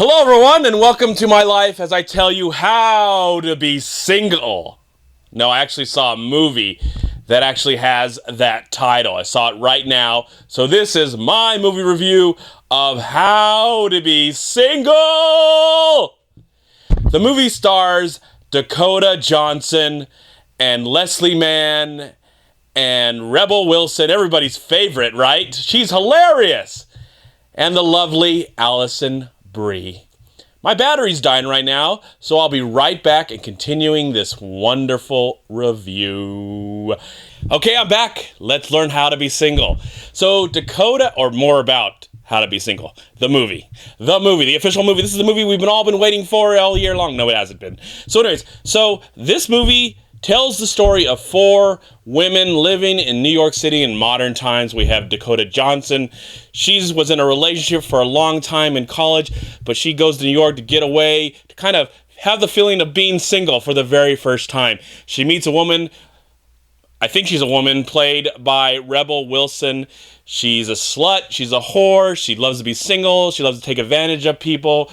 Hello, everyone, and welcome to my life as I tell you how to be single. No, I actually saw a movie that actually has that title. I saw it right now. So this is my movie review of How to Be Single. The movie stars Dakota Johnson and Leslie Mann and Rebel Wilson, everybody's favorite, right? She's hilarious. And the lovely Allison Brie. My battery's dying right now, so I'll be right back and continuing this wonderful review. Okay, I'm back. Let's learn how to be single. So Dakota, or more about How to Be Single, the movie, the official movie. This is the movie we've all been waiting for all year long. No, it hasn't been. So anyways, this movie tells the story of four women living in New York City in modern times. We have Dakota Johnson. She was in a relationship for a long time in college, but she goes to New York to get away, to kind of have the feeling of being single for the very first time. She meets a woman, I think she's a woman, played by Rebel Wilson. She's a slut, she's a whore, she loves to be single, she loves to take advantage of people.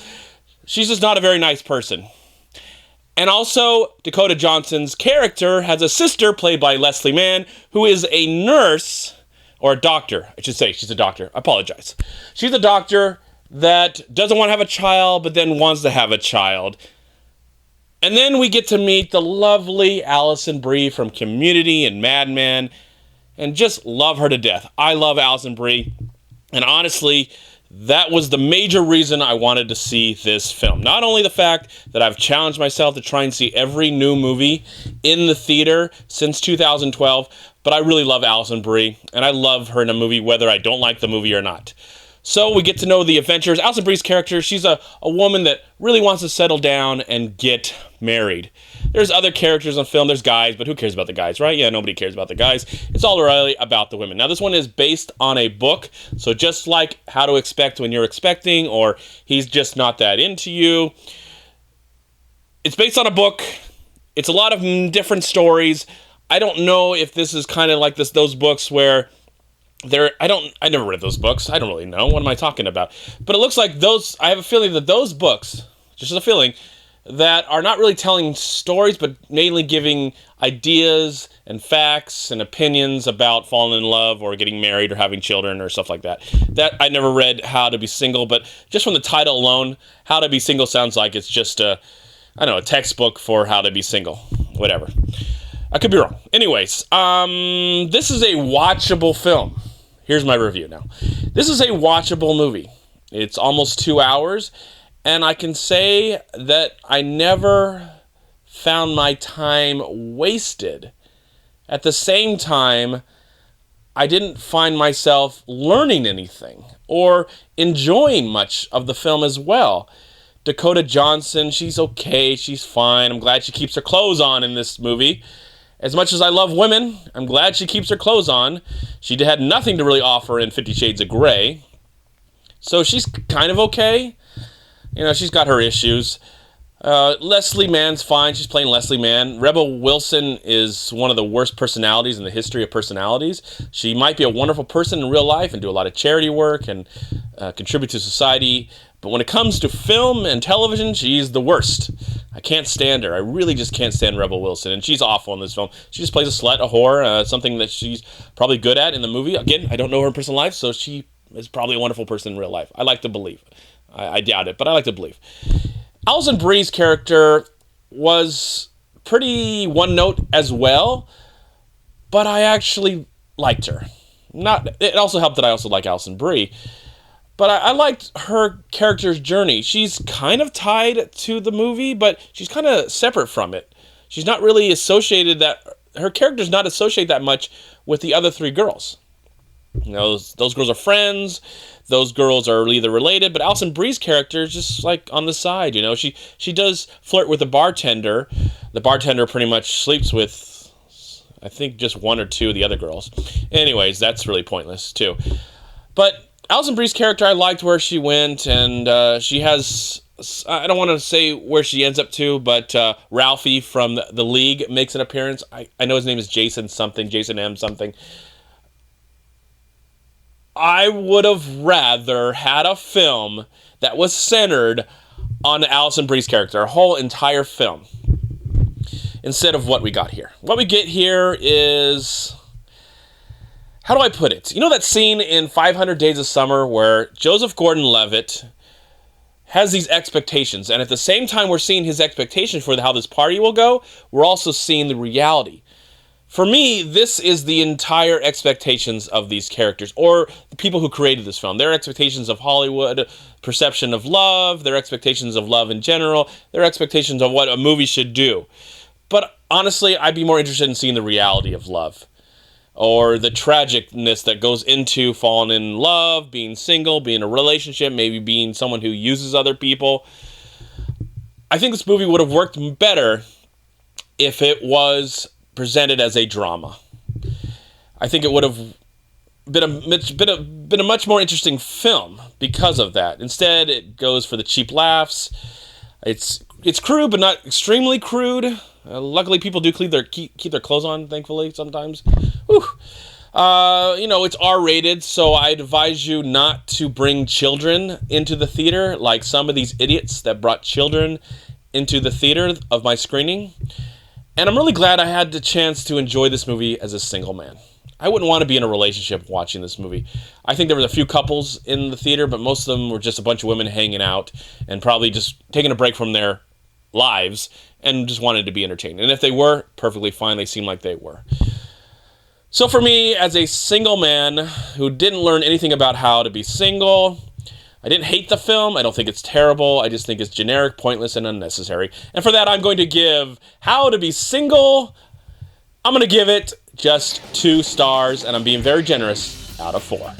She's just not a very nice person. And also, Dakota Johnson's character has a sister played by Leslie Mann, who is a nurse, or a doctor, I should say. She's a doctor. I apologize. She's a doctor that doesn't want to have a child, but then wants to have a child. And then we get to meet the lovely Allison Brie from Community and Mad Men, and just love her to death. I love Allison Brie, and honestly, that was the major reason I wanted to see this film. Not only the fact that I've challenged myself to try and see every new movie in the theater since 2012, but I really love Allison Brie, and I love her in a movie whether I don't like the movie or not. So we get to know the adventures. Allison Brie's character, she's a woman that really wants to settle down and get married. There's other characters on film, there's guys, but who cares about the guys, right? Yeah, nobody cares about the guys. It's all really about the women. Now, this one is based on a book, so just like How to Expect When You're Expecting, or He's Just Not That Into You, it's based on a book. It's a lot of different stories. I don't know if this is kind of like those books where I never read those books. I don't really know. What am I talking about? But it looks like I have a feeling that those books, just a feeling, that are not really telling stories, but mainly giving ideas and facts and opinions about falling in love or getting married or having children or stuff like that. That I never read How to Be Single, but just from the title alone, How to Be Single sounds like it's just a textbook for how to be single. Whatever. I could be wrong. Anyways, this is a watchable film. Here's my review now. This is a watchable movie. It's almost 2 hours, and I can say that I never found my time wasted. At the same time, I didn't find myself learning anything or enjoying much of the film as well. Dakota Johnson, she's okay, she's fine. I'm glad she keeps her clothes on in this movie. As much as I love women, I'm glad she keeps her clothes on. She had nothing to really offer in 50 Shades of Grey. So she's kind of okay. She's got her issues. Leslie Mann's fine. She's playing Leslie Mann. Rebel Wilson is one of the worst personalities in the history of personalities. She might be a wonderful person in real life and do a lot of charity work and contribute to society. But when it comes to film and television, she's the worst. I can't stand her. I really just can't stand Rebel Wilson. And she's awful in this film. She just plays a slut, a whore, something that she's probably good at in the movie. Again, I don't know her in personal life, so she is probably a wonderful person in real life. I like to believe. I doubt it, but I like to believe. Allison Brie's character was pretty one note as well, but I actually liked her. It also helped that I also like Allison Brie. But I liked her character's journey. She's kind of tied to the movie, but she's kind of separate from it. She's not really her character's not associated that much with the other three girls. Those girls are friends. Those girls are either related, but Allison Brie's character is just like on the side, She does flirt with the bartender. The bartender pretty much sleeps with, I think, just one or two of the other girls. Anyways, that's really pointless, too. But Allison Brie's character, I liked where she went, and she has, I don't want to say where she ends up to, but Ralphie from the League makes an appearance. I know his name is Jason M. something. I would have rather had a film that was centered on Alison Brie's character, a whole entire film, instead of what we got here. What we get here is, how do I put it? You know that scene in 500 Days of Summer where Joseph Gordon-Levitt has these expectations, and at the same time we're seeing his expectations for how this party will go, we're also seeing the reality. For me, this is the entire expectations of these characters, or the people who created this film. Their expectations of Hollywood, perception of love, their expectations of love in general, their expectations of what a movie should do. But honestly, I'd be more interested in seeing the reality of love, or the tragicness that goes into falling in love, being single, being in a relationship, maybe being someone who uses other people. I think this movie would have worked better if it was presented as a drama. I think it would have been a much more interesting film because of that. Instead, it goes for the cheap laughs. It's crude, but not extremely crude. Luckily, people do keep their clothes on, thankfully, sometimes. Whew. It's R-rated, so I advise you not to bring children into the theater, like some of these idiots that brought children into the theater of my screening. And I'm really glad I had the chance to enjoy this movie as a single man. I wouldn't want to be in a relationship watching this movie. I think there was a few couples in the theater, but most of them were just a bunch of women hanging out and probably just taking a break from their lives and just wanted to be entertained. And if they were, perfectly fine. They seemed like they were. So for me, as a single man who didn't learn anything about how to be single, I didn't hate the film. I don't think it's terrible. I just think it's generic, pointless, and unnecessary. And for that, I'm going to give How to Be Single, I'm going to give it just 2 stars, and I'm being very generous, out of 4.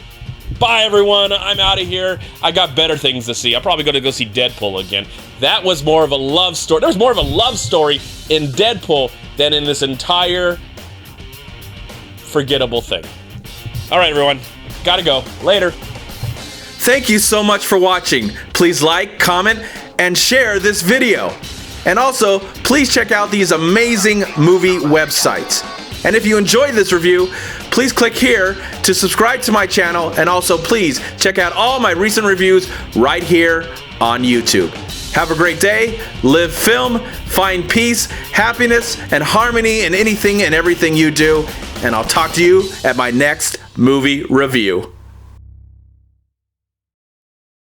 Bye, everyone. I'm out of here. I got better things to see. I'm probably going to go see Deadpool again. That was more of a love story. There was more of a love story in Deadpool than in this entire forgettable thing. All right, everyone. Gotta go. Later. Thank you so much for watching. Please like, comment, and share this video. And also, please check out these amazing movie websites. And if you enjoyed this review, please click here to subscribe to my channel, and also please check out all my recent reviews right here on YouTube. Have a great day, live film, find peace, happiness, and harmony in anything and everything you do, and I'll talk to you at my next movie review.